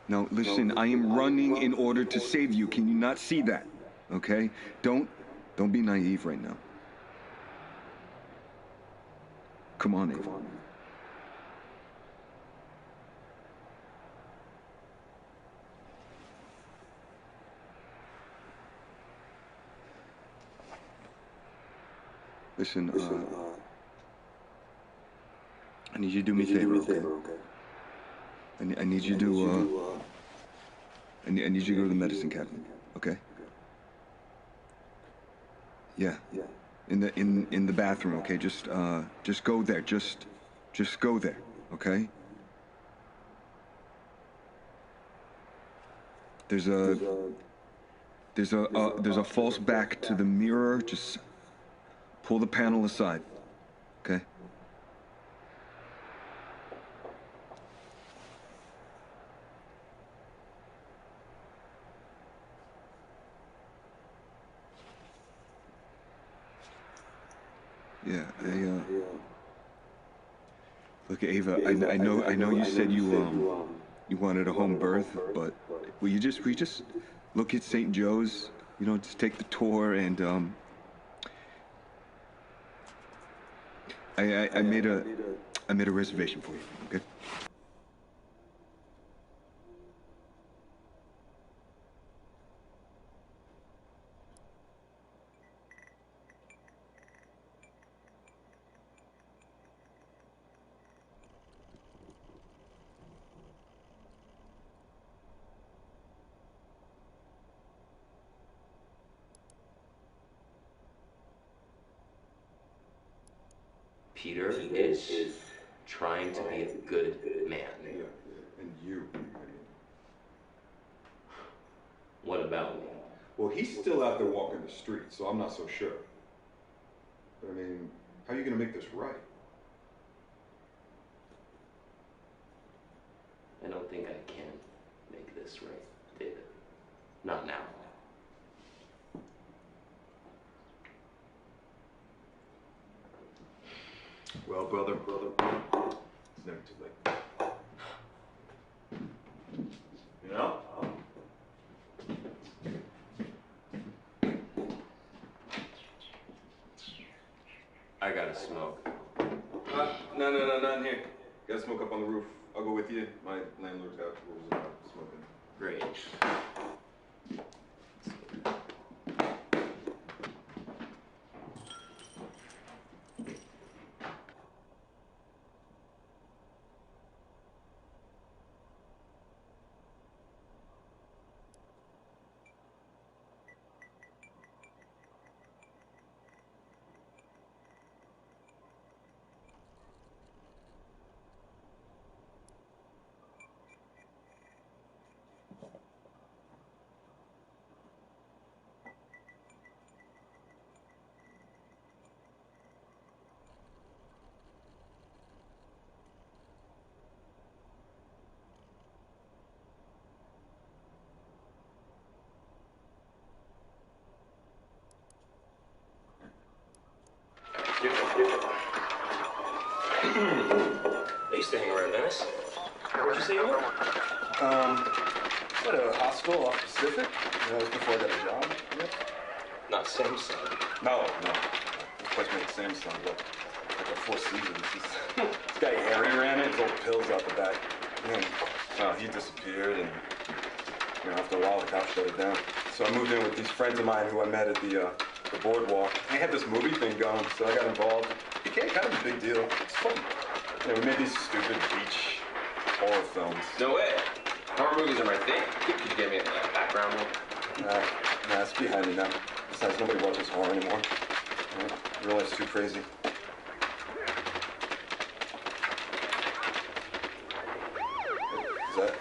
No, listen, I am running in order to save you. Can you not see that, okay? Don't be naive right now. Come on, Ava. Listen, I need you to do me a favor, okay? I need you to, I need you to go to the medicine cabinet, okay? Yeah. In the bathroom, okay? Just go there. Just go there, okay? There's a false back to the mirror. Just pull the panel aside, okay? Yeah, look, Ava, I know you said you wanted a home birth, but we just look at St. Joe's, just take the tour, and I made a reservation for you, okay? Peter is trying to be a good man. Yeah, and you. What about me? Well, he's still out there walking the street, so I'm not so sure. But I mean, how are you gonna make this right? I don't think I can make this right, David. Not now. Well, brother, it's never too late. You know? I gotta smoke. No, not in here. You gotta smoke up on the roof. I'll go with you. My landlord's got rules about smoking. Great. They used to hang around Venice. Where'd you say you were? At a hospital off Pacific. That was before I got a job. Yep. Not Samsung. No. This place made Samsung, but like a Four Seasons. This guy Harry ran it, his old pills out the back. And he disappeared, and after a while the cops shut it down. So I moved in with these friends of mine who I met at the boardwalk. They had this movie thing going, so I got involved. It became kind of a big deal. It's fun. We made these stupid beach horror films. No way. Horror movies are my thing. Could you give me a background one? Nah, it's behind me now. Besides, nobody watches horror anymore. Real life's too crazy. Is that?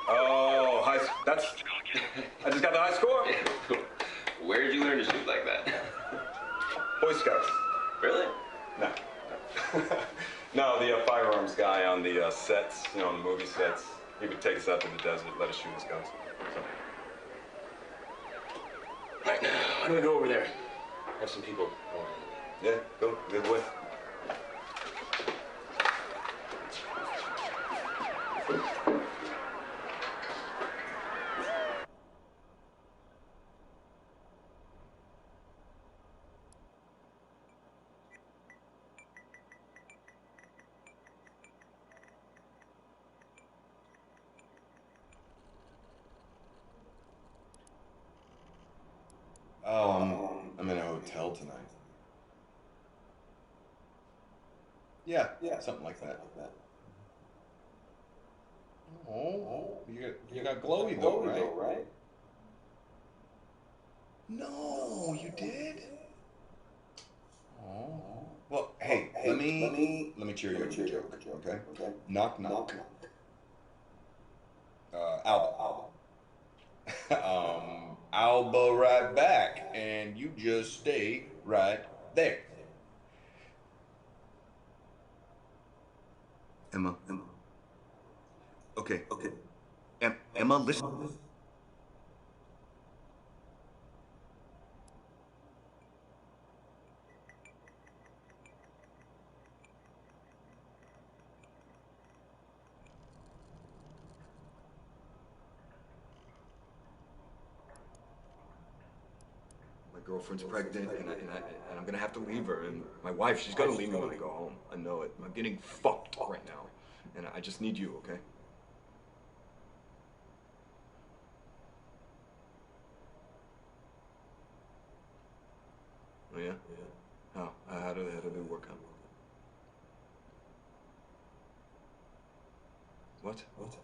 Oh, that's... I just got the high score. Where did you learn to shoot like that? Boy Scouts. Really? No. No, the firearms guy on the sets, on the movie sets, he would take us out to the desert, let us shoot his guns. So. Right now, why don't we go over there? Have some people. Yeah, go. Good way. Oh, I'm in a hotel tonight. Yeah, something like that. Oh, you got glowy though, right? No, you did? Oh. Well, hey, let me cheer you with a joke, okay? Knock, knock. Alba. Alba right back, and you just stay right there. Emma. Okay. Emma, listen. My girlfriend's pregnant, and I'm gonna have to leave her. And my wife, she's gonna leave me when I go home. I know it. I'm getting fucked right now, and I just need you, okay? Oh yeah? How do they work out? What? What?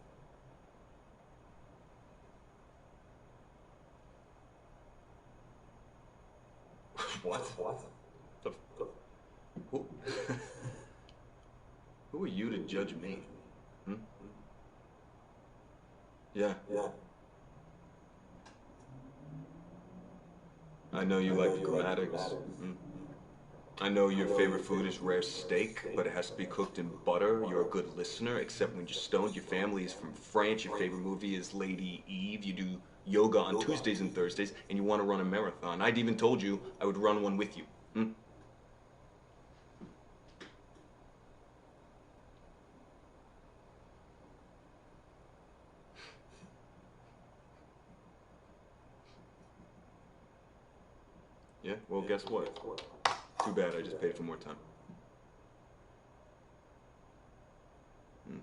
Who are you to judge me? Hmm? Yeah. I know you like the dramatics. Hmm? I know your favorite food is rare steak, but it has to be cooked in butter. You're a good listener, except when you're stoned. Your family is from France. Your favorite movie is Lady Eve. You do yoga on Tuesdays and Thursdays, and you want to run a marathon. I'd even told you I would run one with you. Hmm? Yeah, well, guess what? Too bad, I just paid for more time. Hmm.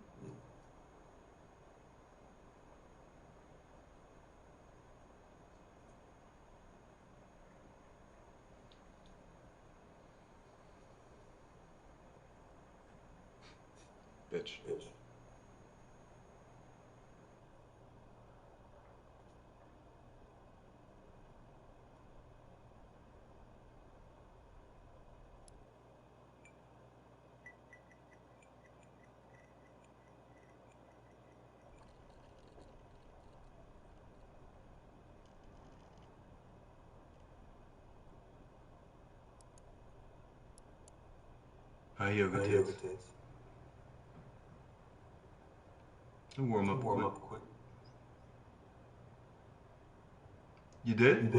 Bitch. How yoga takes? Warm up quick. You did?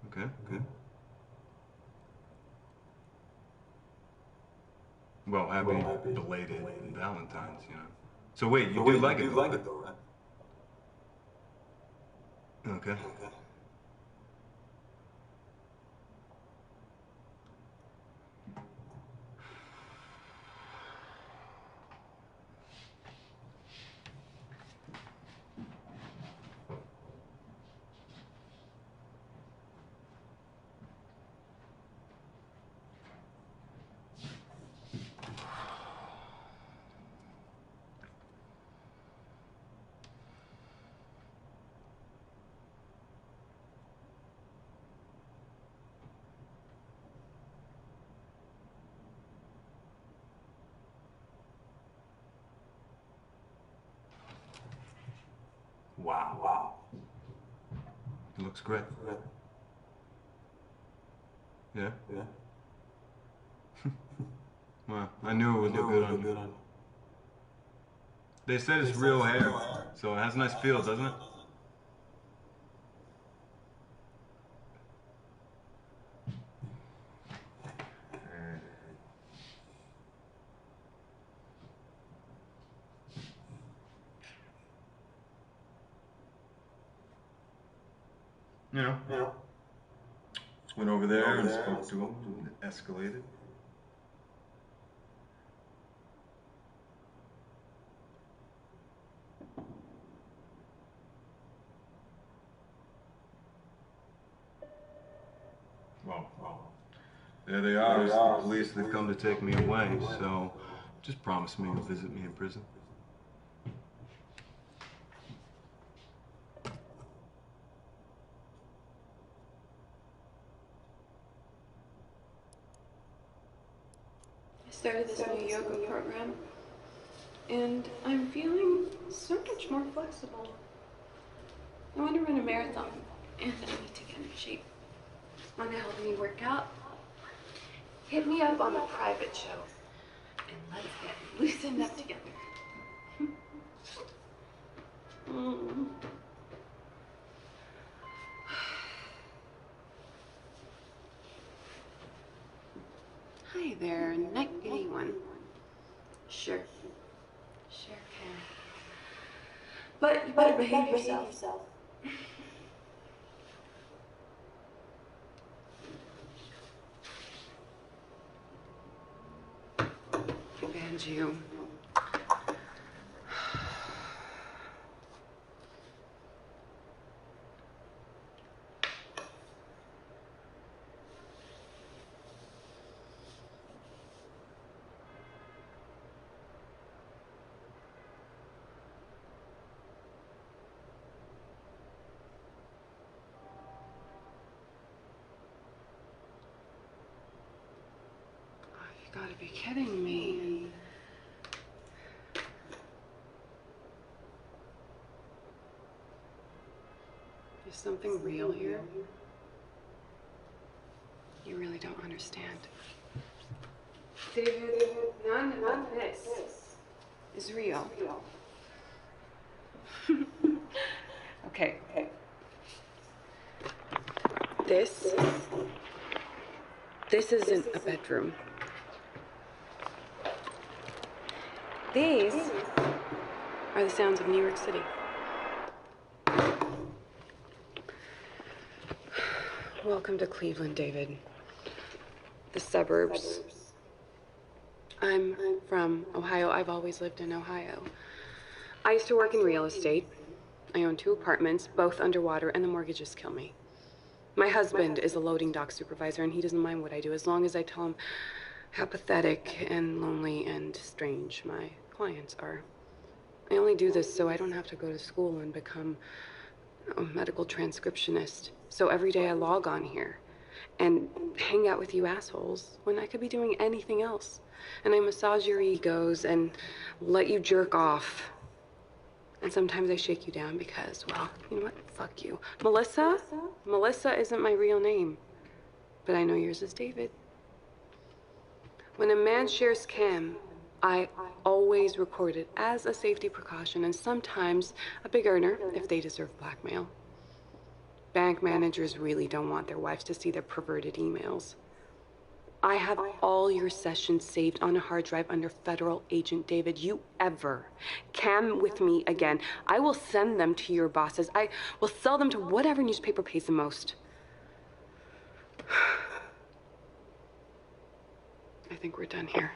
Okay. Well, happy belated Valentine's, you know. So wait, you do like it though, right? Okay. Wow. It looks great. Yeah? Well, I knew it would look good on you. They said it's real hair, so it has a nice feel, doesn't it? You know, went over there and spoke to him, and it escalated. Well, there they are. It's the police. They've come to take me away, so just promise me you'll visit me in prison. I started this new yoga program, and I'm feeling so much more flexible. I want to run a marathon, and I need to get in shape. Want to help me work out? Hit me up on a private show, and let's get loosened up together. Hi there, neck one. Sure can. But you better behave yourself. And you. Gotta be kidding me. Is something real here? You really don't understand. David, none of this is real. Okay. This isn't a bedroom. These are the sounds of New York City. Welcome to Cleveland, David. The suburbs. I'm from Ohio. I've always lived in Ohio. I used to work in real estate. I own 2 apartments, both underwater, and the mortgages kill me. My husband is a loading dock supervisor, and he doesn't mind what I do as long as I tell him how pathetic and lonely and strange my clients are. I only do this so I don't have to go to school and become a medical transcriptionist. So every day I log on here and hang out with you assholes when I could be doing anything else. And I massage your egos and let you jerk off. And sometimes I shake you down because, well, you know what? Fuck you. Melissa? Melissa isn't my real name. But I know yours is David. When a man shares cam, I always record it as a safety precaution and sometimes a big earner if they deserve blackmail. Bank managers really don't want their wives to see their perverted emails. I have all your sessions saved on a hard drive under federal agent David. You ever cam with me again, I will send them to your bosses. I will sell them to whatever newspaper pays the most. I think we're done here.